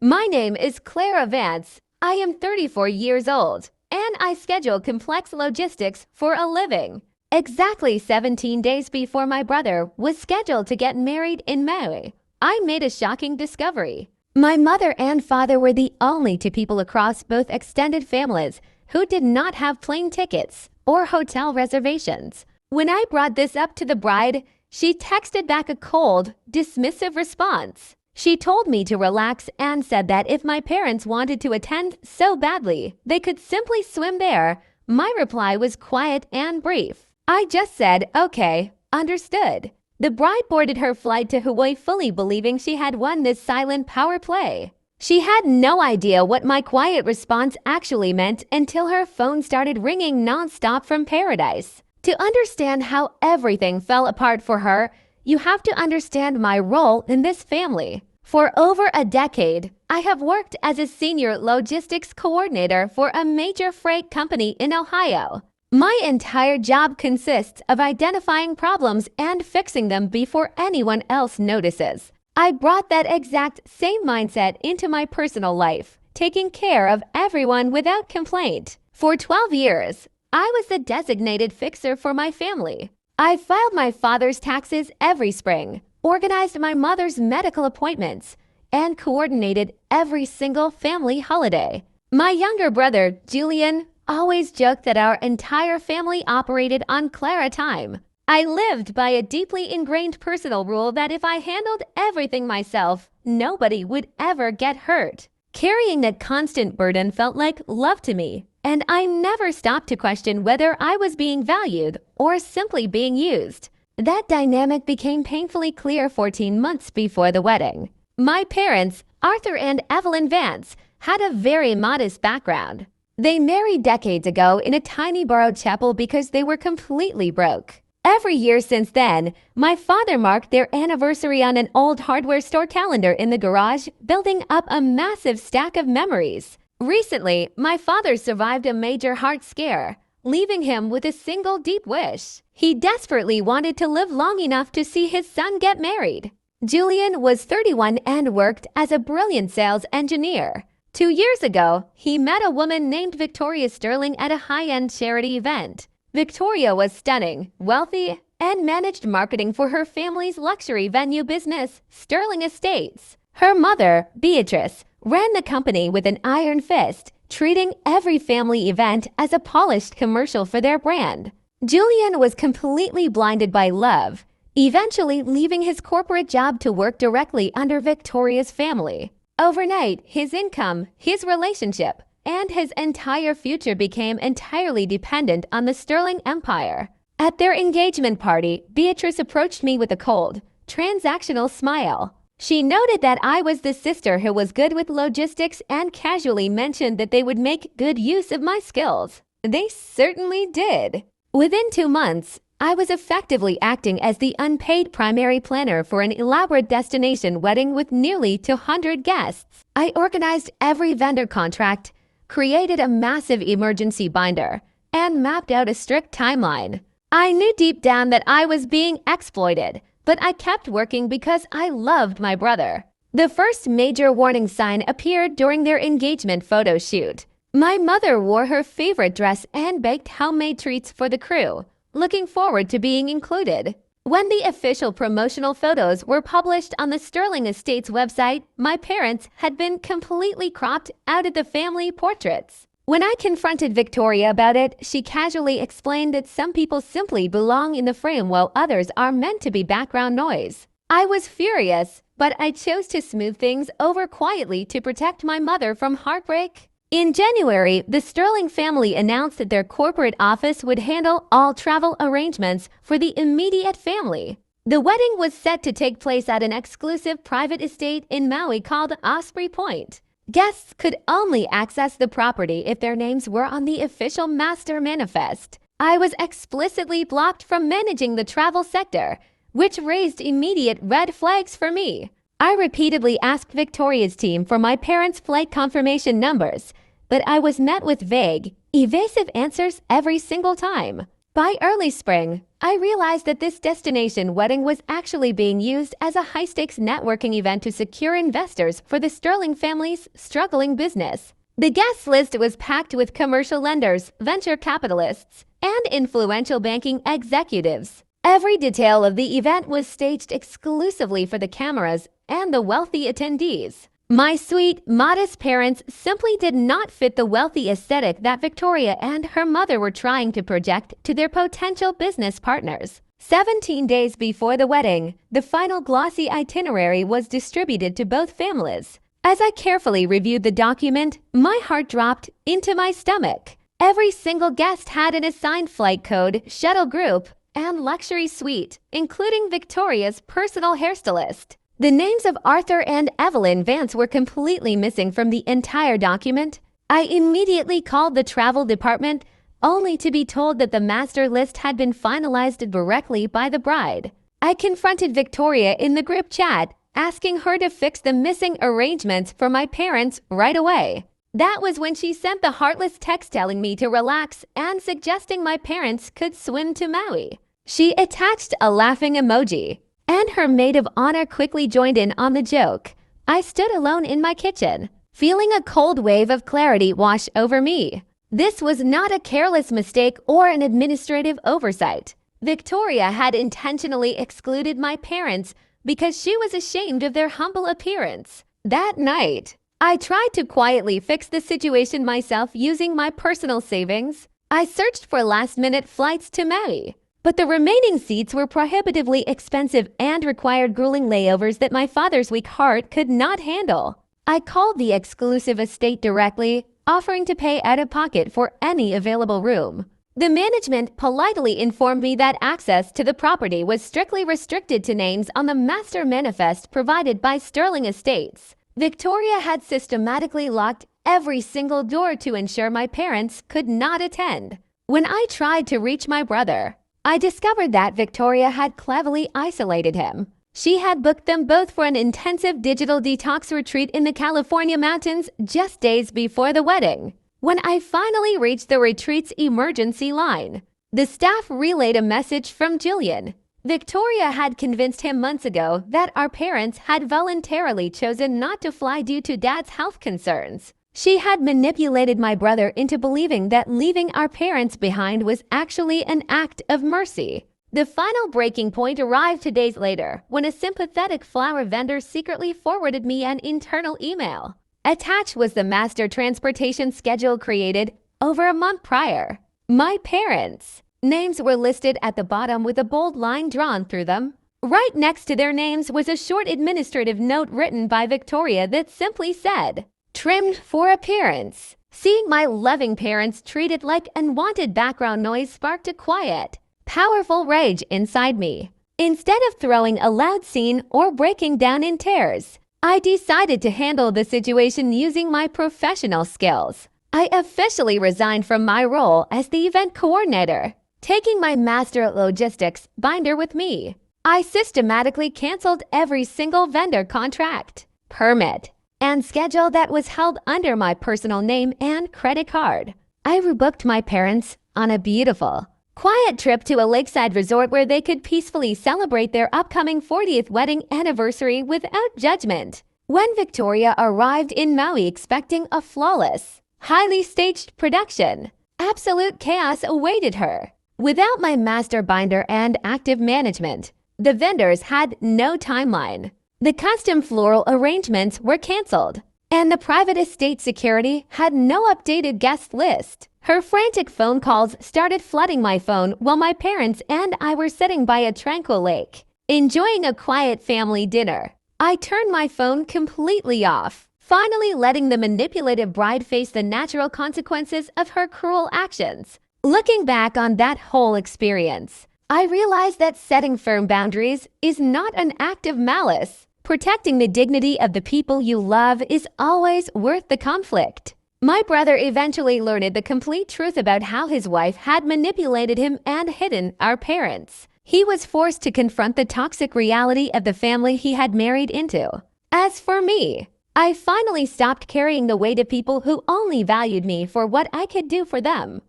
My name is Clara Vance. I am 34 years old, and I schedule complex logistics for a living. Exactly 17 days before my brother was scheduled to get married in Maui, I made a shocking discovery. My mother and father were the only two people across both extended families who did not have plane tickets or hotel reservations. When I brought this up to the bride, she texted back a cold, dismissive response. She told me to relax and said that if my parents wanted to attend so badly, they could simply swim there. My reply was quiet and brief. I just said, okay, understood. The bride boarded her flight to Hawaii fully believing she had won this silent power play. She had no idea what my quiet response actually meant until her phone started ringing nonstop from paradise. To understand how everything fell apart for her, you have to understand my role in this family. For over a decade, I have worked as a senior logistics coordinator for a major freight company in Ohio. My entire job consists of identifying problems and fixing them before anyone else notices. I brought that exact same mindset into my personal life, taking care of everyone without complaint. For 12 years, I was the designated fixer for my family. I filed my father's taxes every spring, organized my mother's medical appointments, and coordinated every single family holiday. My younger brother, Julian, always joked that our entire family operated on Clara time. I lived by a deeply ingrained personal rule that if I handled everything myself, nobody would ever get hurt. Carrying that constant burden felt like love to me, and I never stopped to question whether I was being valued or simply being used. That dynamic became painfully clear 14 months before the wedding. My parents, Arthur and Evelyn Vance, had a very modest background. They married decades ago in a tiny borrowed chapel because they were completely broke. Every year since then, my father marked their anniversary on an old hardware store calendar in the garage, building up a massive stack of memories. Recently, my father survived a major heart scare, leaving him with a single deep wish. He desperately wanted to live long enough to see his son get married. Julian was 31 and worked as a brilliant sales engineer. 2 years ago, he met a woman named Victoria Sterling at a high-end charity event. Victoria was stunning, wealthy, and managed marketing for her family's luxury venue business, Sterling Estates. Her mother, Beatrice, ran the company with an iron fist, treating every family event as a polished commercial for their brand. Julian was completely blinded by love, eventually leaving his corporate job to work directly under Victoria's family. Overnight, his income, his relationship, and his entire future became entirely dependent on the Sterling empire. At their engagement party, Beatrice approached me with a cold, transactional smile. She noted that I was the sister who was good with logistics and casually mentioned that they would make good use of my skills. They certainly did. Within 2 months, I was effectively acting as the unpaid primary planner for an elaborate destination wedding with nearly 200 guests. I organized every vendor contract, created a massive emergency binder, and mapped out a strict timeline. I knew deep down that I was being exploited, but I kept working because I loved my brother. The first major warning sign appeared during their engagement photo shoot. My mother wore her favorite dress and baked homemade treats for the crew, looking forward to being included. When the official promotional photos were published on the Sterling Estates website, my parents had been completely cropped out of the family portraits. When I confronted Victoria about it, she casually explained that some people simply belong in the frame while others are meant to be background noise. I was furious, but I chose to smooth things over quietly to protect my mother from heartbreak. In January, the Sterling family announced that their corporate office would handle all travel arrangements for the immediate family. The wedding was set to take place at an exclusive private estate in Maui called Osprey Point. Guests could only access the property if their names were on the official master manifest. I was explicitly blocked from managing the travel sector, which raised immediate red flags for me. I repeatedly asked Victoria's team for my parents' flight confirmation numbers, but I was met with vague, evasive answers every single time. By early spring, I realized that this destination wedding was actually being used as a high-stakes networking event to secure investors for the Sterling family's struggling business. The guest list was packed with commercial lenders, venture capitalists, and influential banking executives. Every detail of the event was staged exclusively for the cameras and the wealthy attendees. My sweet, modest parents simply did not fit the wealthy aesthetic that Victoria and her mother were trying to project to their potential business partners. 17 days before the wedding, the final glossy itinerary was distributed to both families. As I carefully reviewed the document, my heart dropped into my stomach. Every single guest had an assigned flight code, shuttle group, and luxury suite, including Victoria's personal hairstylist. The names of Arthur and Evelyn Vance were completely missing from the entire document. I immediately called the travel department, only to be told that the master list had been finalized directly by the bride. I confronted Victoria in the group chat, asking her to fix the missing arrangements for my parents right away. That was when she sent the heartless text telling me to relax and suggesting my parents could swim to Maui. She attached a laughing emoji, and her maid of honor quickly joined in on the joke. I stood alone in my kitchen, feeling a cold wave of clarity wash over me. This was not a careless mistake or an administrative oversight. Victoria had intentionally excluded my parents because she was ashamed of their humble appearance. That night, I tried to quietly fix the situation myself using my personal savings. I searched for last-minute flights to Maui, but the remaining seats were prohibitively expensive and required grueling layovers that my father's weak heart could not handle. I called the exclusive estate directly, offering to pay out of pocket for any available room. The management politely informed me that access to the property was strictly restricted to names on the master manifest provided by Sterling Estates. Victoria had systematically locked every single door to ensure my parents could not attend. When I tried to reach my brother, I discovered that Victoria had cleverly isolated him. She had booked them both for an intensive digital detox retreat in the California mountains just days before the wedding. When I finally reached the retreat's emergency line, the staff relayed a message from Julian. Victoria had convinced him months ago that our parents had voluntarily chosen not to fly due to Dad's health concerns. She had manipulated my brother into believing that leaving our parents behind was actually an act of mercy. The final breaking point arrived 2 days later when a sympathetic flower vendor secretly forwarded me an internal email. Attached was the master transportation schedule created over a month prior. My parents' names were listed at the bottom with a bold line drawn through them. Right next to their names was a short administrative note written by Victoria that simply said, "Trimmed for appearance." Seeing my loving parents treated like unwanted background noise sparked a quiet, powerful rage inside me. Instead of throwing a loud scene or breaking down in tears, I decided to handle the situation using my professional skills. I officially resigned from my role as the event coordinator, taking my master logistics binder with me. I systematically canceled every single vendor contract, permit, and schedule that was held under my personal name and credit card. I rebooked my parents on a beautiful, quiet trip to a lakeside resort where they could peacefully celebrate their upcoming 40th wedding anniversary without judgment. When Victoria arrived in Maui expecting a flawless, highly staged production, absolute chaos awaited her. Without my master binder and active management, the vendors had no timeline. The custom floral arrangements were canceled, and the private estate security had no updated guest list. Her frantic phone calls started flooding my phone while my parents and I were sitting by a tranquil lake, enjoying a quiet family dinner. I turned my phone completely off, finally letting the manipulative bride face the natural consequences of her cruel actions. Looking back on that whole experience, I realized that setting firm boundaries is not an act of malice. Protecting the dignity of the people you love is always worth the conflict. My brother eventually learned the complete truth about how his wife had manipulated him and hidden our parents. He was forced to confront the toxic reality of the family he had married into. As for me, I finally stopped carrying the weight of people who only valued me for what I could do for them.